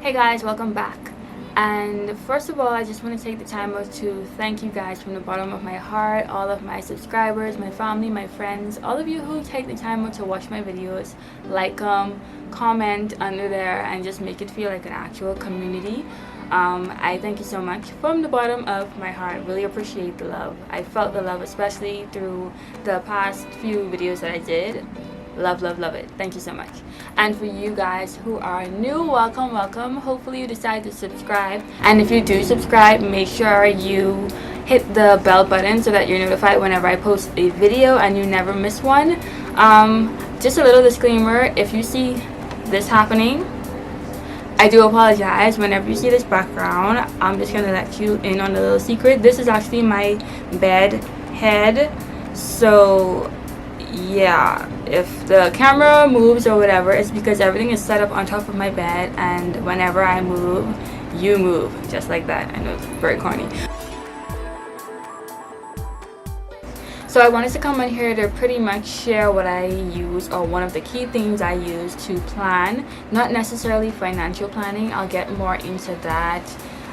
Hey guys, welcome back. And first of all, I just want to take the time out to thank you guys from the bottom of my heart, all of my subscribers, my family, my friends, all of you who take the time out to watch my videos, like them, comment under there, and just make it feel like an actual community. I thank you so much from the bottom of my heart. Really appreciate the love. I felt the love, especially through the past few videos that I did. Love it. Thank you so much. And for you guys who are new, welcome. Hopefully you decide to subscribe, and if you do subscribe, make sure you hit the bell button so that you're notified whenever I post a video and you never miss one. Just a little disclaimer, if you see this happening, I do apologize. Whenever you see this background, I'm just gonna let you in on a little secret. This is actually my bed head, so yeah, if the camera moves or whatever, it's because everything is set up on top of my bed, and whenever I move, you move, just like that. I know it's very corny. So I wanted to come in here to pretty much share what I use, or one of the key things I use to plan, not necessarily financial planning. I'll get more into that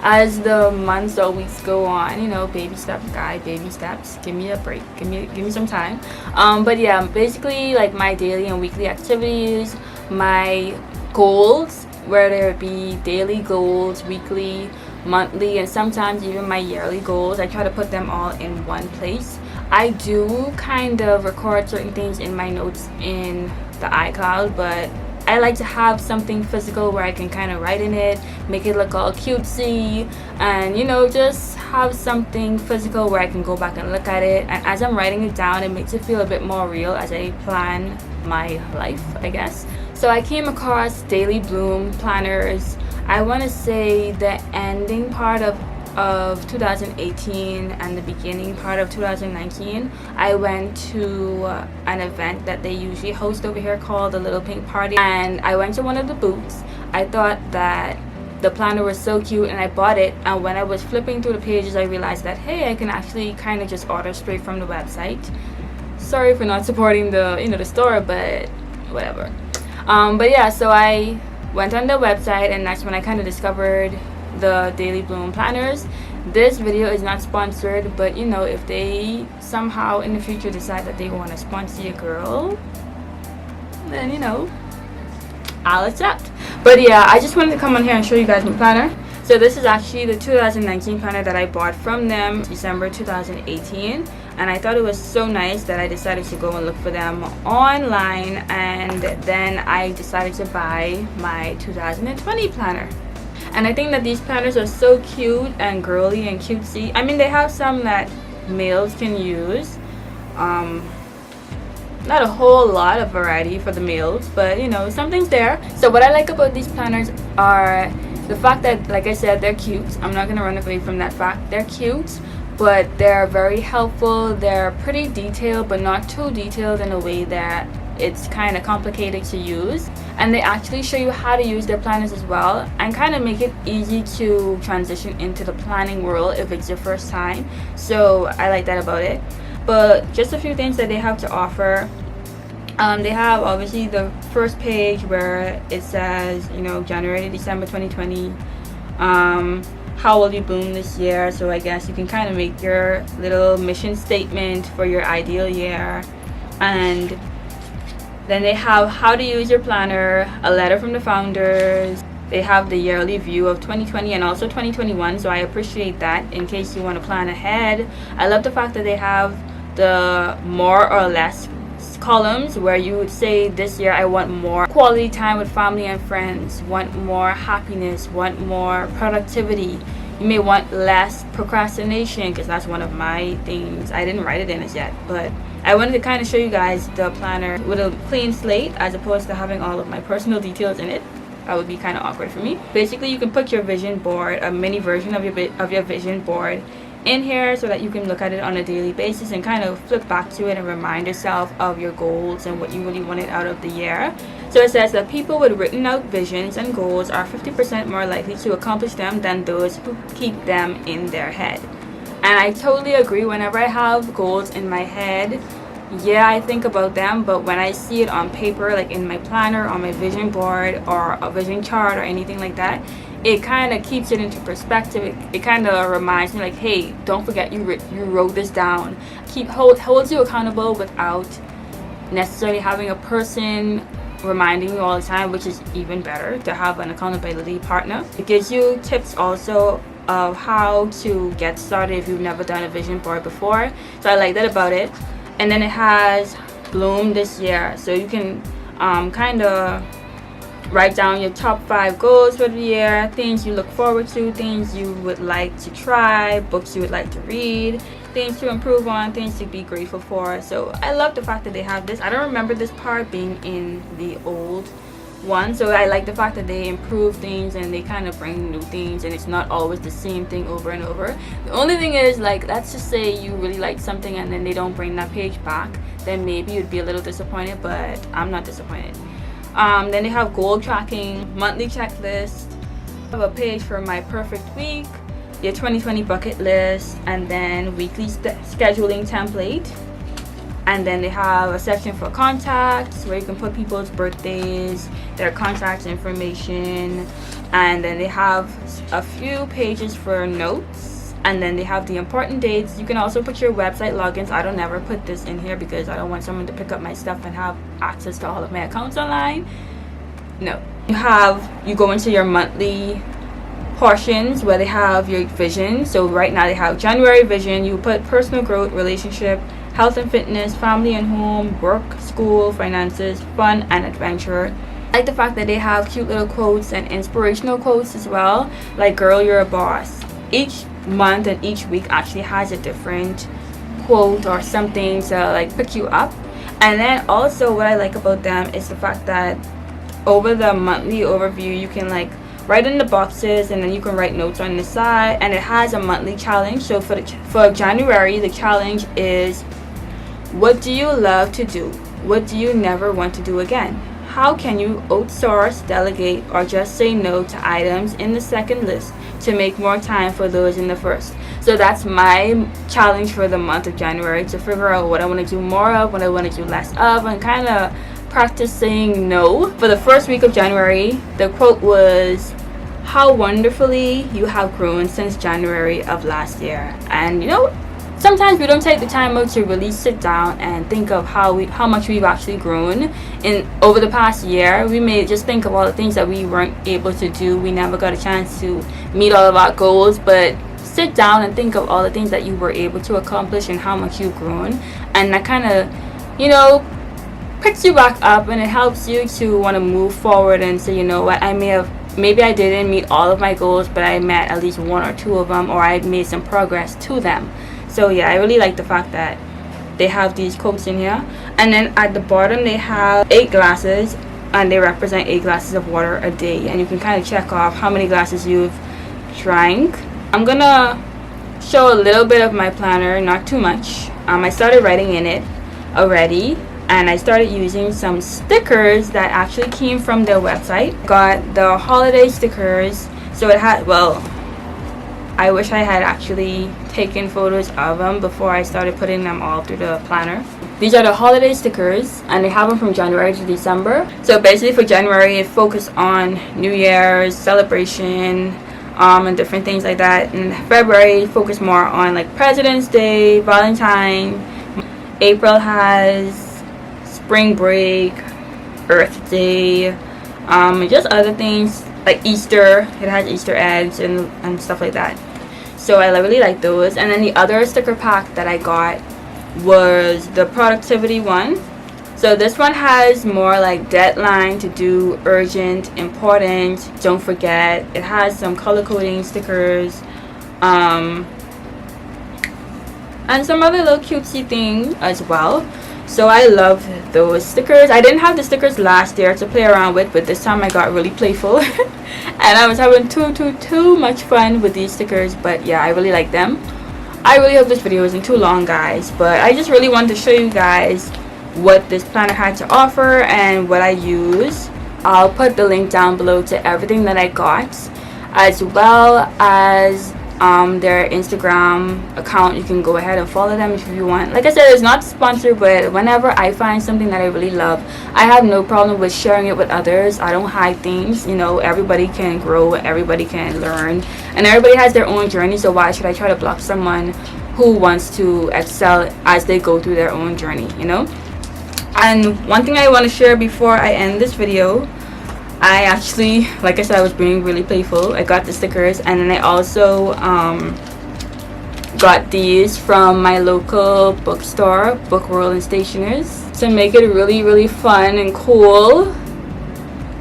as the months or weeks go on. You know, baby steps, guy, baby steps. Give me a break, give me some time. But yeah, basically like my daily and weekly activities, my goals, whether it be daily goals, weekly, monthly, and sometimes even my yearly goals. I try to put them all in one place. I do kind of record certain things in my notes in the iCloud, but I like to have something physical where I can kind of write in it, make it look all cutesy, and you know, just have something physical where I can go back and look at it. And as I'm writing it down, it makes it feel a bit more real as I plan my life, I guess. So I came across Daily Bloom planners, I want to say the ending part of 2018 and the beginning part of 2019. I went to an event that they usually host over here called the Little Pink Party, and I went to one of the booths. I thought that the planner was so cute and I bought it, and when I was flipping through the pages, I realized that hey, I can actually kind of just order straight from the website. Sorry for not supporting the store, but whatever. But yeah, so I went on the website, and that's when I kind of discovered the Daily Bloom planners. This video is not sponsored, but you know, if they somehow in the future decide that they want to sponsor your girl, then you know, I'll accept. But yeah, I just wanted to come on here and show you guys my planner. So this is actually the 2019 planner that I bought from them December 2018, and I thought it was so nice that I decided to go and look for them online, and then I decided to buy my 2020 planner. And I think that these planners are so cute and girly and cutesy. I mean, they have some that males can use. Not a whole lot of variety for the males, but you know, something's there. So what I like about these planners are the fact that, like I said, they're cute. I'm not gonna run away from that fact. They're cute, but they're very helpful. They're pretty detailed, but not too detailed in a way that it's kind of complicated to use. And they actually show you how to use their planners as well, and kind of make it easy to transition into the planning world if it's your first time. So I like that about it. But just a few things that they have to offer. They have obviously the first page where it says, you know, January to December 2020. How will you bloom this year? So I guess you can kind of make your little mission statement for your ideal year. And then they have how to use your planner, a letter from the founders. They have the yearly view of 2020 and also 2021, so I appreciate that in case you want to plan ahead. I love the fact that they have the more or less columns where you would say, this year I want more quality time with family and friends, want more happiness, want more productivity. You may want less procrastination, because that's one of my things. I didn't write it in as yet, but I wanted to kind of show you guys the planner with a clean slate as opposed to having all of my personal details in it. That would be kind of awkward for me. Basically, you can put your vision board, a mini version of your vision board, in here so that you can look at it on a daily basis and kind of flip back to it and remind yourself of your goals and what you really wanted out of the year. So it says that people with written out visions and goals are 50% more likely to accomplish them than those who keep them in their head. And I totally agree. Whenever I have goals in my head, yeah, I think about them, but when I see it on paper, like in my planner, on my vision board, or a vision chart, or anything like that, it kind of keeps it into perspective. It kind of reminds me, like, hey, don't forget you wrote this down. Holds you accountable without necessarily having a person reminding you all the time, which is even better to have an accountability partner. It gives you tips also of how to get started if you've never done a vision board before. So I like that about it. And then it has Bloom this year, so you can kind of write down your top 5 goals for the year, things you look forward to, things you would like to try, books you would like to read, things to improve on, things to be grateful for. So I love the fact that they have this. I don't remember this part being in the old one, so I like the fact that they improve things and they kind of bring new things, and it's not always the same thing over and over. The only thing is, like, let's just say you really like something and then they don't bring that page back, then maybe you'd be a little disappointed, but I'm not disappointed. Then they have goal tracking, monthly checklist. I have a page for my perfect week, your 2020 bucket list, and then weekly scheduling template. And then they have a section for contacts where you can put people's birthdays, their contact information, and then they have a few pages for notes, and then they have the important dates. You can also put your website logins. I don't ever put this in here because I don't want someone to pick up my stuff and have access to all of my accounts online. No. You go into your monthly portions where they have your vision. So right now they have January vision. You put personal growth, relationship, health and fitness, family and home, work, school, finances, fun, and adventure. I like the fact that they have cute little quotes and inspirational quotes as well, like girl, you're a boss. Each month and each week actually has a different quote or something to like pick you up. And then also what I like about them is the fact that over the monthly overview you can like write in the boxes, and then you can write notes on the side, and it has a monthly challenge. So for January, the challenge is, what do you love to do? What do you never want to do again? How can you outsource, delegate, or just say no to items in the second list to make more time for those in the first? So that's my challenge for the month of January, to figure out what I want to do more of, what I want to do less of, and kind of practice saying no. For the first week of January, the quote was, how wonderfully you have grown since January of last year. And you know, sometimes we don't take the time out to really sit down and think of how much we've actually grown over the past year. We may just think of all the things that we weren't able to do. We never got a chance to meet all of our goals, but sit down and think of all the things that you were able to accomplish and how much you've grown. And that kind of, you know, picks you back up, and it helps you to want to move forward and say, you know what, maybe I didn't meet all of my goals, but I met at least 1 or 2 of them, or I made some progress to them. So yeah, I really like the fact that they have these quotes in here. And then at the bottom they have 8 glasses, and they represent 8 glasses of water a day, and you can kind of check off how many glasses you've drank. I'm gonna show a little bit of my planner, not too much. I started writing in it already, and I started using some stickers that actually came from their website. Got the holiday stickers, so it had, well, I wish I had actually taken photos of them before I started putting them all through the planner. These are the holiday stickers, and they have them from January to December. So basically for January, it focused on New Year's celebration, and different things like that. In February, focused more on like President's Day, Valentine. April has spring break, Earth Day, and just other things like Easter. It has Easter eggs and stuff like that. So I really like those. And then the other sticker pack that I got was the productivity one. So this one has more like deadline, to do, urgent, important, don't forget. It has some color coding stickers, and some other little cutesy things as well. So I love those stickers. I didn't have the stickers last year to play around with, but this time I got really playful and I was having too much fun with these stickers. But yeah, I really like them. I really hope this video isn't too long, guys, but I just really wanted to show you guys what this planner had to offer and what I use. I'll put the link down below to everything that I got, as well as their Instagram account. You can go ahead and follow them if you want. Like I said, it's not sponsored, but whenever I find something that I really love, I have no problem with sharing it with others. I don't hide things. You know, everybody can grow, everybody can learn, and everybody has their own journey. So why should I try to block someone who wants to excel as they go through their own journey, you know? And one thing I want to share before I end this video, I actually, like I said, I was being really playful. I got the stickers, and then I also got these from my local bookstore, Book World and Stationers, to make it really, really fun and cool.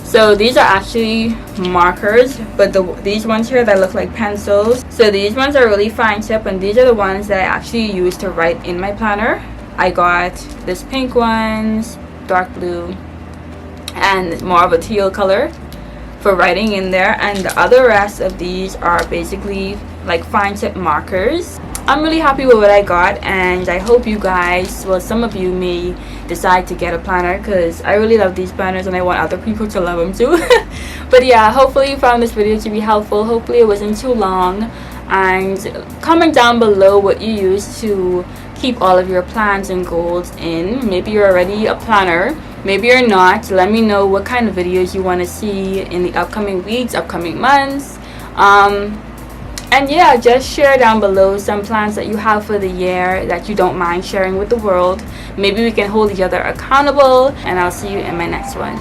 So these are actually markers, but these ones here that look like pencils. So these ones are really fine tip, and these are the ones that I actually use to write in my planner. I got this pink ones, dark blue, and more of a teal color for writing in there, and the other rest of these are basically like fine tip markers. I'm really happy with what I got, and I hope you guys, well, some of you may decide to get a planner, because I really love these planners and I want other people to love them too. But yeah, hopefully you found this video to be helpful. Hopefully it wasn't too long, and comment down below what you use to keep all of your plans and goals in. Maybe you're already a planner, maybe you're not. Let me know what kind of videos you want to see in the upcoming weeks, upcoming months. And yeah, just share down below some plans that you have for the year that you don't mind sharing with the world. Maybe we can hold each other accountable, and I'll see you in my next one.